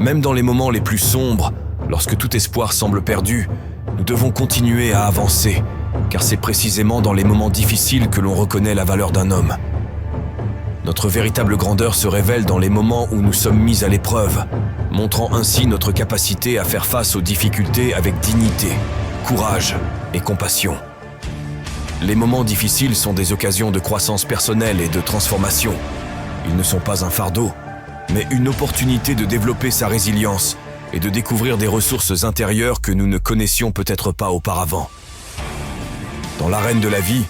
Même dans les moments les plus sombres, lorsque tout espoir semble perdu, nous devons continuer à avancer, car c'est précisément dans les moments difficiles que l'on reconnaît la valeur d'un homme. Notre véritable grandeur se révèle dans les moments où nous sommes mis à l'épreuve, montrant ainsi notre capacité à faire face aux difficultés avec dignité, courage et compassion. Les moments difficiles sont des occasions de croissance personnelle et de transformation. Ils ne sont pas un fardeau, mais une opportunité de développer sa résilience et de découvrir des ressources intérieures que nous ne connaissions peut-être pas auparavant. Dans l'arène de la vie,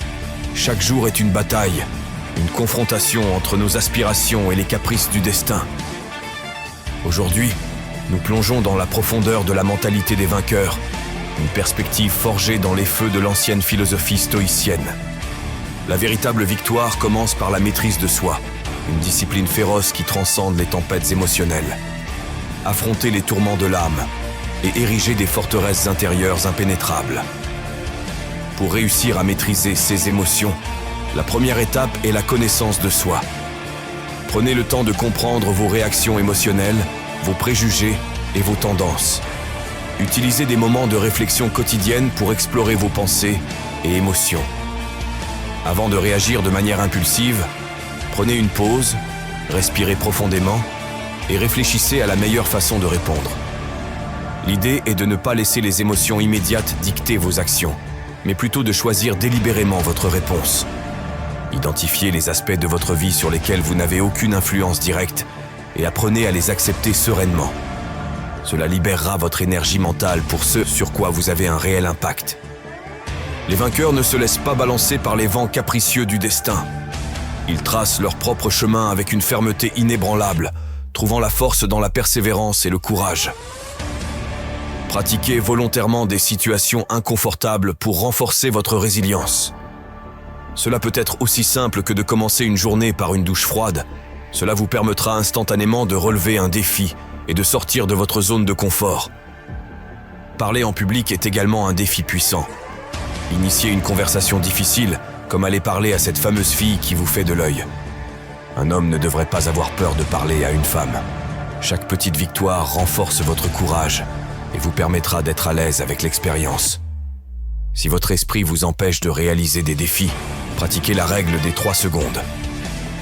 chaque jour est une bataille, une confrontation entre nos aspirations et les caprices du destin. Aujourd'hui, nous plongeons dans la profondeur de la mentalité des vainqueurs, une perspective forgée dans les feux de l'ancienne philosophie stoïcienne. La véritable victoire commence par la maîtrise de soi, une discipline féroce qui transcende les tempêtes émotionnelles. Affronter les tourments de l'âme et ériger des forteresses intérieures impénétrables. Pour réussir à maîtriser ces émotions, la première étape est la connaissance de soi. Prenez le temps de comprendre vos réactions émotionnelles, vos préjugés et vos tendances. Utilisez des moments de réflexion quotidienne pour explorer vos pensées et émotions. Avant de réagir de manière impulsive, prenez une pause, respirez profondément et réfléchissez à la meilleure façon de répondre. L'idée est de ne pas laisser les émotions immédiates dicter vos actions, mais plutôt de choisir délibérément votre réponse. Identifiez les aspects de votre vie sur lesquels vous n'avez aucune influence directe et apprenez à les accepter sereinement. Cela libérera votre énergie mentale pour ce sur quoi vous avez un réel impact. Les vainqueurs ne se laissent pas balancer par les vents capricieux du destin. Ils tracent leur propre chemin avec une fermeté inébranlable, trouvant la force dans la persévérance et le courage. Pratiquez volontairement des situations inconfortables pour renforcer votre résilience. Cela peut être aussi simple que de commencer une journée par une douche froide. Cela vous permettra instantanément de relever un défi et de sortir de votre zone de confort. Parler en public est également un défi puissant. Initiez une conversation difficile, comme aller parler à cette fameuse fille qui vous fait de l'œil. Un homme ne devrait pas avoir peur de parler à une femme. Chaque petite victoire renforce votre courage et vous permettra d'être à l'aise avec l'expérience. Si votre esprit vous empêche de réaliser des défis, pratiquez la règle des 3 secondes.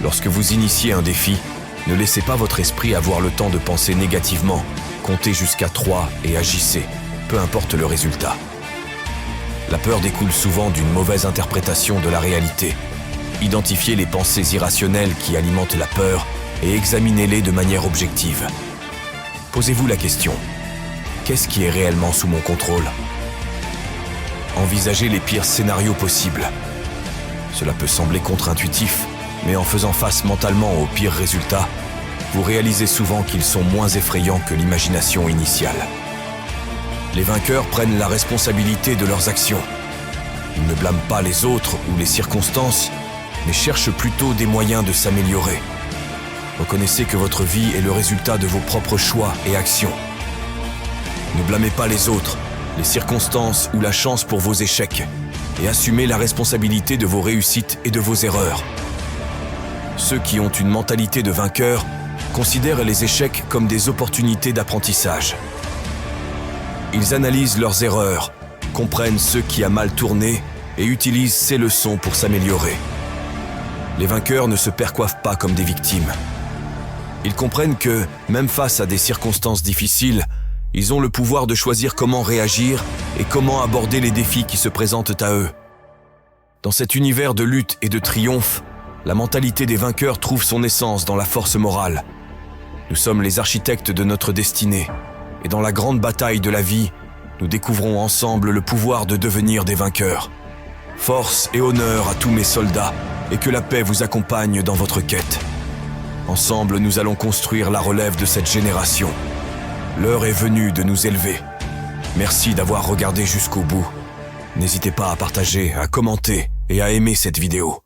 Lorsque vous initiez un défi, ne laissez pas votre esprit avoir le temps de penser négativement. Comptez jusqu'à 3 et agissez, peu importe le résultat. La peur découle souvent d'une mauvaise interprétation de la réalité. Identifiez les pensées irrationnelles qui alimentent la peur et examinez-les de manière objective. Posez-vous la question: qu'est-ce qui est réellement sous mon contrôle ? Envisagez les pires scénarios possibles. Cela peut sembler contre-intuitif, mais en faisant face mentalement aux pires résultats, vous réalisez souvent qu'ils sont moins effrayants que l'imagination initiale. Les vainqueurs prennent la responsabilité de leurs actions. Ils ne blâment pas les autres ou les circonstances, mais cherchent plutôt des moyens de s'améliorer. Reconnaissez que votre vie est le résultat de vos propres choix et actions. Ne blâmez pas les autres, les circonstances ou la chance pour vos échecs, et assumez la responsabilité de vos réussites et de vos erreurs. Ceux qui ont une mentalité de vainqueur considèrent les échecs comme des opportunités d'apprentissage. Ils analysent leurs erreurs, comprennent ce qui a mal tourné et utilisent ces leçons pour s'améliorer. Les vainqueurs ne se percoiffent pas comme des victimes. Ils comprennent que, même face à des circonstances difficiles, ils ont le pouvoir de choisir comment réagir et comment aborder les défis qui se présentent à eux. Dans cet univers de lutte et de triomphe, la mentalité des vainqueurs trouve son essence dans la force morale. Nous sommes les architectes de notre destinée, et dans la grande bataille de la vie, nous découvrons ensemble le pouvoir de devenir des vainqueurs. Force et honneur à tous mes soldats, et que la paix vous accompagne dans votre quête. Ensemble, nous allons construire la relève de cette génération. L'heure est venue de nous élever. Merci d'avoir regardé jusqu'au bout. N'hésitez pas à partager, à commenter et à aimer cette vidéo.